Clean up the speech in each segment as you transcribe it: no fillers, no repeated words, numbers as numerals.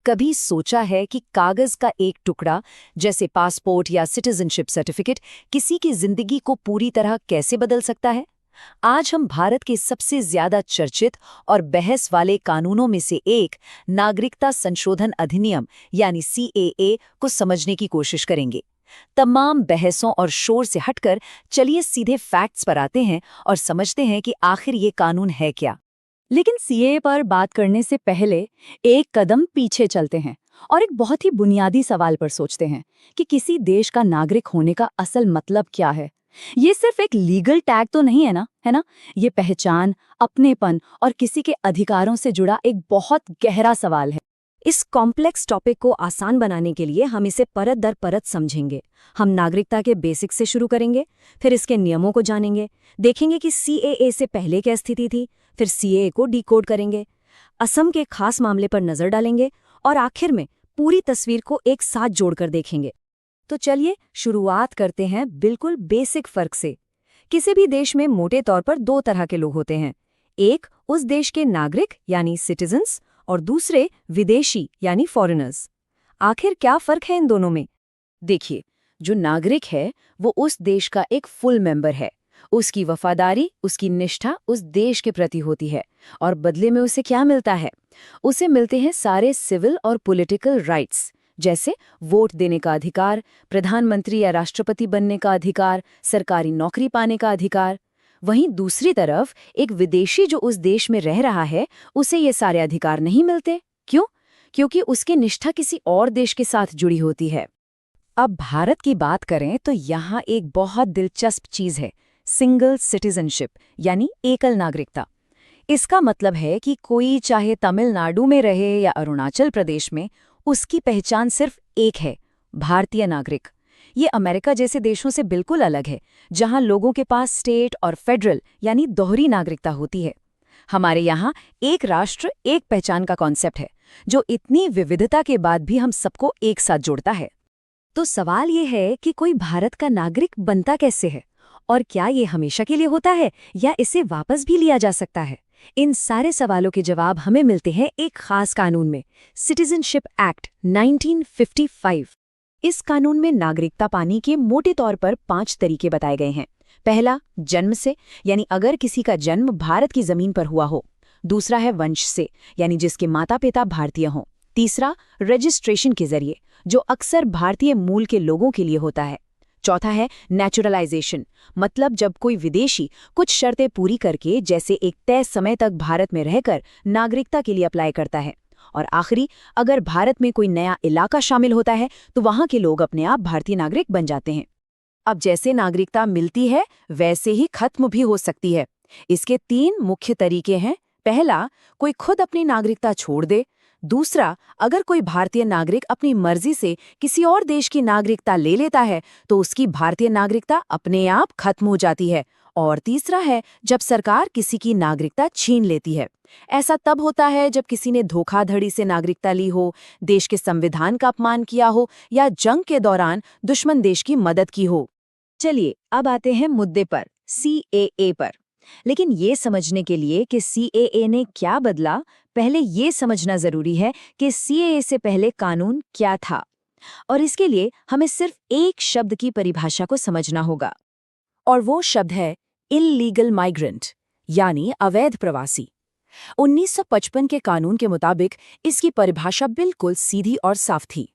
कभी सोचा है कि कागज का एक टुकड़ा जैसे पासपोर्ट या सिटीजनशिप सर्टिफिकेट किसी की जिंदगी को पूरी तरह कैसे बदल सकता है? आज हम भारत के सबसे ज्यादा चर्चित और बहस वाले कानूनों में से एक नागरिकता संशोधन अधिनियम यानी CAA को समझने की कोशिश करेंगे। तमाम बहसों और शोर से हटकर चलिए सीधे फैक्ट्स पर आते हैं और समझते हैं कि आखिर ये कानून है क्या। लेकिन सीएए पर बात करने से पहले एक कदम पीछे चलते हैं और एक बहुत ही बुनियादी सवाल पर सोचते हैं कि किसी देश का नागरिक होने का असल मतलब क्या है। ये सिर्फ एक लीगल टैग तो नहीं है ना। ये पहचान, अपनेपन और किसी के अधिकारों से जुड़ा एक बहुत गहरा सवाल है। इस कॉम्प्लेक्स टॉपिक को आसान बनाने के लिए हम इसे परत दर परत समझेंगे। हम नागरिकता के बेसिक से शुरू करेंगे, फिर इसके नियमों को जानेंगे, देखेंगे कि CAA से पहले क्या स्थिति थी, फिर CAA को डिकोड करेंगे, असम के खास मामले पर नजर डालेंगे और आखिर में पूरी तस्वीर को एक साथ जोड़कर देखेंगे। तो चलिए शुरुआत करते हैं बिल्कुल बेसिक फर्क से। किसी भी देश में मोटे तौर पर दो तरह के लोग होते हैं, एक उस देश के नागरिक यानी सिटीजन्स और दूसरे विदेशी यानी फॉरेनर्स। आखिर क्या फर्क है इन दोनों में? देखिए, जो नागरिक है वो उस देश का एक फुल मेंबर है। उसकी वफादारी, उसकी निष्ठा उस देश के प्रति होती है और बदले में उसे क्या मिलता है? उसे मिलते हैं सारे सिविल और पॉलिटिकल राइट्स, जैसे वोट देने का अधिकार, प्रधानमंत्री या राष्ट्रपति बनने का अधिकार, सरकारी नौकरी पाने का अधिकार। वहीं दूसरी तरफ एक विदेशी जो उस देश में रह रहा है, उसे ये सारे अधिकार नहीं मिलते। क्यों? क्योंकि उसकी निष्ठा किसी और देश के साथ जुड़ी होती है। अब भारत की बात करें तो यहाँ एक बहुत दिलचस्प चीज़ है, सिंगल सिटीजनशिप यानी एकल नागरिकता। इसका मतलब है कि कोई चाहे तमिलनाडु में रहे या अरुणाचल प्रदेश में, उसकी पहचान सिर्फ एक है, भारतीय नागरिक। ये अमेरिका जैसे देशों से बिल्कुल अलग है, जहां लोगों के पास स्टेट और फेडरल यानी दोहरी नागरिकता होती है। हमारे यहाँ एक राष्ट्र एक पहचान का कॉन्सेप्ट है, जो इतनी विविधता के बाद भी हम सबको एक साथ जोड़ता है। तो सवाल ये है कि कोई भारत का नागरिक बनता कैसे है, और क्या ये हमेशा के लिए होता है या इसे वापस भी लिया जा सकता है? इन सारे सवालों के जवाब हमें मिलते हैं एक खास कानून में, सिटीजनशिप एक्ट 1955। इस कानून में नागरिकता पाने के मोटे तौर पर 5 तरीके बताए गए हैं। पहला, जन्म से, यानी अगर किसी का जन्म भारत की जमीन पर हुआ हो। दूसरा है वंश से, यानी जिसके माता पिता भारतीय हों। तीसरा, रजिस्ट्रेशन के जरिए, जो अक्सर भारतीय मूल के लोगों के लिए होता है। चौथा है नेचुरलाइजेशन, मतलब जब कोई विदेशी कुछ शर्तें पूरी करके, जैसे एक तय समय तक भारत में रहकर नागरिकता के लिए अप्लाई करता है। और आखिरी, अगर भारत में कोई नया इलाका शामिल होता है तो वहां के लोग अपने आप भारतीय नागरिक बन जाते हैं। अब जैसे नागरिकता मिलती है वैसे ही खत्म भी हो सकती है। इसके 3 मुख्य तरीके हैं। पहला, कोई खुद अपनी नागरिकता छोड़ दे। दूसरा, अगर कोई भारतीय नागरिक अपनी मर्जी से किसी और देश की नागरिकता ले लेता है तो उसकी भारतीय नागरिकता अपने आप खत्म हो जाती है। और तीसरा है जब सरकार किसी की नागरिकता छीन लेती है। ऐसा तब होता है जब किसी ने धोखाधड़ी से नागरिकता ली हो, देश के संविधान का अपमान किया हो या जंग के दौरान दुश्मन देश की मदद की हो। चलिए अब आते हैं मुद्दे पर, CAA पर। लेकिन ये समझने के लिए कि CAA ने क्या बदला, पहले ये समझना जरूरी है कि CAA से पहले कानून क्या था। और इसके लिए हमें सिर्फ एक शब्द की परिभाषा को समझना होगा, और वो शब्द है इल्लीगल माइग्रेंट, यानी अवैध प्रवासी। 1955 के कानून के मुताबिक इसकी परिभाषा बिल्कुल सीधी और साफ थी।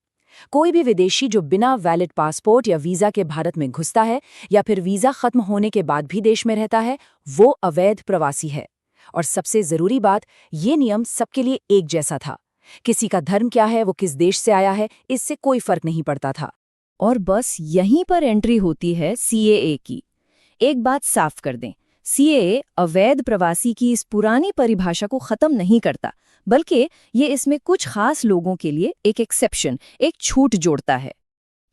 कोई भी विदेशी जो बिना वैलिड पासपोर्ट या वीजा के भारत में घुसता है या फिर वीजा खत्म होने के बाद भी देश में रहता है, वो अवैध प्रवासी है। और सबसे जरूरी बात, ये नियम सबके लिए एक जैसा था। किसी का धर्म क्या है, वो किस देश से आया है, इससे कोई फर्क नहीं पड़ता था। और बस यहीं पर एंट्री होती है CAA की। एक बात साफ कर दें, CAA अवैध प्रवासी की इस पुरानी परिभाषा को खत्म नहीं करता, बल्कि ये इसमें कुछ खास लोगों के लिए एक एक्सेप्शन, एक छूट जोड़ता है।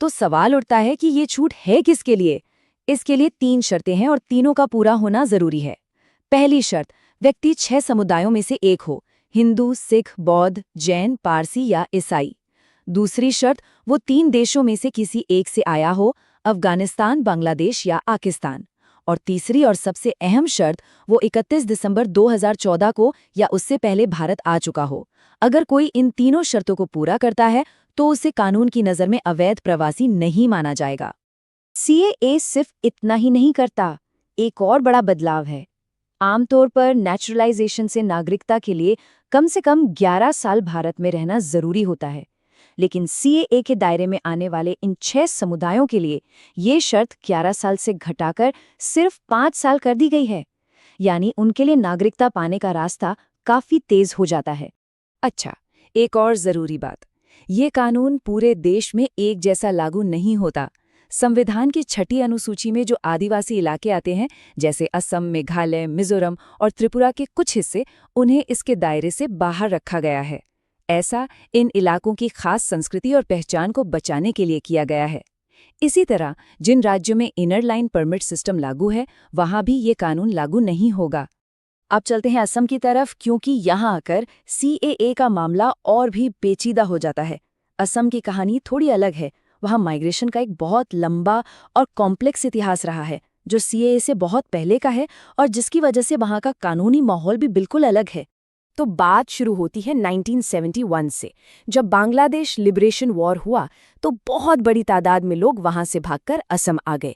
तो सवाल उठता है कि ये छूट है किसके लिए? इसके लिए 3 शर्तें हैं और तीनों का पूरा होना जरूरी है। पहली शर्त, व्यक्ति 6 समुदायों में से एक हो, हिंदू, सिख, बौद्ध, जैन, पारसी या ईसाई। दूसरी शर्त, वो 3 देशों में से किसी एक से आया हो, अफगानिस्तान, बांग्लादेश या पाकिस्तान। और तीसरी और सबसे अहम शर्त, वो 31 दिसंबर 2014 को या उससे पहले भारत आ चुका हो, अगर कोई इन तीनों शर्तों को पूरा करता है तो उसे कानून की नज़र में अवैध प्रवासी नहीं माना जाएगा। सीएए सिर्फ इतना ही नहीं करता, एक और बड़ा बदलाव है। आमतौर पर नेचुरलाइजेशन से नागरिकता के लिए कम से कम 11 साल भारत में रहना जरूरी होता है, लेकिन सीएए के दायरे में आने वाले इन 6 समुदायों के लिए ये शर्त 11 साल से घटाकर सिर्फ 5 साल कर दी गई है। यानी उनके लिए नागरिकता पाने का रास्ता काफी तेज हो जाता है। अच्छा, एक और ज़रूरी बात, ये कानून पूरे देश में एक जैसा लागू नहीं होता। संविधान की 6ठी अनुसूची में जो आदिवासी इलाके आते हैं, जैसे असम, मेघालय, मिजोरम और त्रिपुरा के कुछ हिस्से, उन्हें इसके दायरे से बाहर रखा गया है। ऐसा इन इलाकों की खास संस्कृति और पहचान को बचाने के लिए किया गया है। इसी तरह जिन राज्यों में इनर लाइन परमिट सिस्टम लागू है, वहां भी ये कानून लागू नहीं होगा। अब चलते हैं असम की तरफ, क्योंकि यहाँ आकर सीएए का मामला और भी पेचीदा हो जाता है। असम की कहानी थोड़ी अलग है। वहाँ माइग्रेशन का एक बहुत लंबा और कॉम्प्लेक्स इतिहास रहा है, जो सीएए से बहुत पहले का है और जिसकी वजह से वहाँ का कानूनी माहौल भी बिल्कुल अलग है। तो बात शुरू होती है 1971 से, जब बांग्लादेश लिबरेशन वॉर हुआ तो बहुत बड़ी तादाद में लोग वहां से भागकर असम आ गए।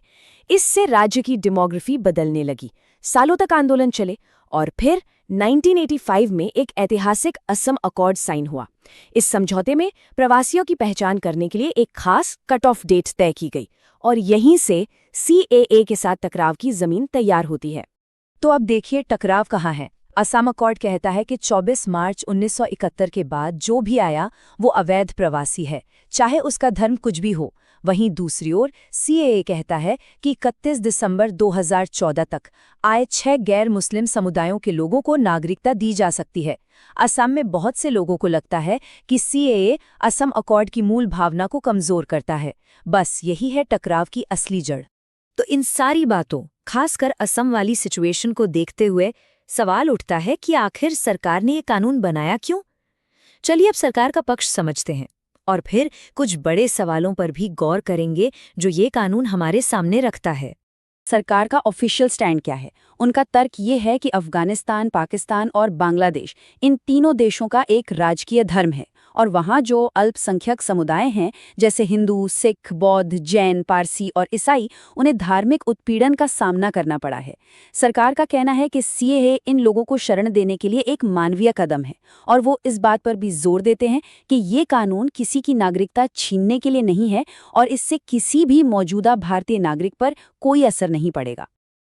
इससे राज्य की डेमोग्राफी बदलने लगी। सालों तक आंदोलन चले और फिर 1985 में एक ऐतिहासिक असम अकॉर्ड साइन हुआ। इस समझौते में प्रवासियों की पहचान करने के लिए एक खास कट ऑफ डेट तय की गई और यहीं से सीएए के साथ टकराव की जमीन तैयार होती है। तो अब देखिए टकराव कहाँ है। असम अकॉर्ड कहता है कि 24 मार्च 1971 के बाद जो भी आया वो अवैध प्रवासी है, चाहे उसका धर्म कुछ भी हो। वहीं दूसरी ओर सीएए कहता है कि 31 दिसंबर 2014 तक आए 6 गैर मुस्लिम समुदायों के लोगों को नागरिकता दी जा सकती है। असम में बहुत से लोगों को लगता है कि सीएए असम अकॉर्ड की मूल भावना को कमजोर करता है। बस यही है टकराव की असली जड़। तो इन सारी बातों, खासकर असम वाली सिचुएशन को देखते हुए सवाल उठता है कि आखिर सरकार ने ये कानून बनाया क्यों? चलिए अब सरकार का पक्ष समझते हैं और फिर कुछ बड़े सवालों पर भी गौर करेंगे जो ये कानून हमारे सामने रखता है। सरकार का ऑफिशियल स्टैंड क्या है? उनका तर्क ये है कि अफगानिस्तान, पाकिस्तान और बांग्लादेश, इन तीनों देशों का एक राजकीय धर्म है और वहाँ जो अल्पसंख्यक समुदाय हैं, जैसे हिंदू, सिख, बौद्ध, जैन, पारसी और ईसाई, उन्हें धार्मिक उत्पीड़न का सामना करना पड़ा है। सरकार का कहना है कि सीएए इन लोगों को शरण देने के लिए एक मानवीय कदम है और वो इस बात पर भी जोर देते हैं कि ये कानून किसी की नागरिकता छीनने के लिए नहीं है और इससे किसी भी मौजूदा भारतीय नागरिक पर कोई असर नहीं पड़ेगा।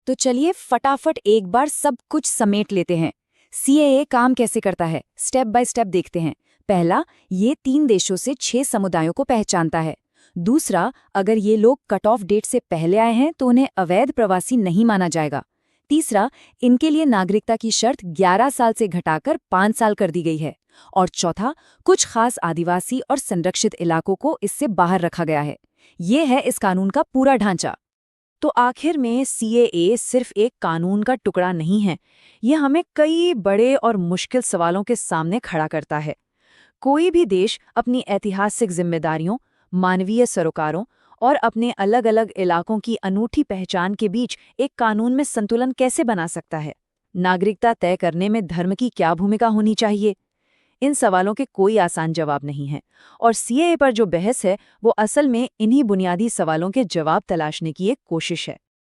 तो चलिए फटाफट एक बार सब कुछ समेट लेते हैं। सीएए काम कैसे करता है, स्टेप बाय स्टेप देखते हैं। पहला, ये 3 देशों से 6 समुदायों को पहचानता है। दूसरा, अगर ये लोग कट ऑफ डेट से पहले आए हैं तो उन्हें अवैध प्रवासी नहीं माना जाएगा। तीसरा, इनके लिए नागरिकता की शर्त 11 साल से घटाकर 5 साल कर दी गई है। और चौथा, कुछ खास आदिवासी और संरक्षित इलाकों को इससे बाहर रखा गया है। ये है इस कानून का पूरा ढांचा। तो आखिर में सीएए सिर्फ एक कानून का टुकड़ा नहीं है, ये हमें कई बड़े और मुश्किल सवालों के सामने खड़ा करता है। कोई भी देश अपनी ऐतिहासिक जिम्मेदारियों, मानवीय सरोकारों और अपने अलग अलग इलाकों की अनूठी पहचान के बीच एक कानून में संतुलन कैसे बना सकता है? नागरिकता तय करने में धर्म की क्या भूमिका होनी चाहिए? इन सवालों के कोई आसान जवाब नहीं है और सीएए पर जो बहस है वो असल में इन्हीं बुनियादी सवालों के जवाब तलाशने की एक कोशिश है।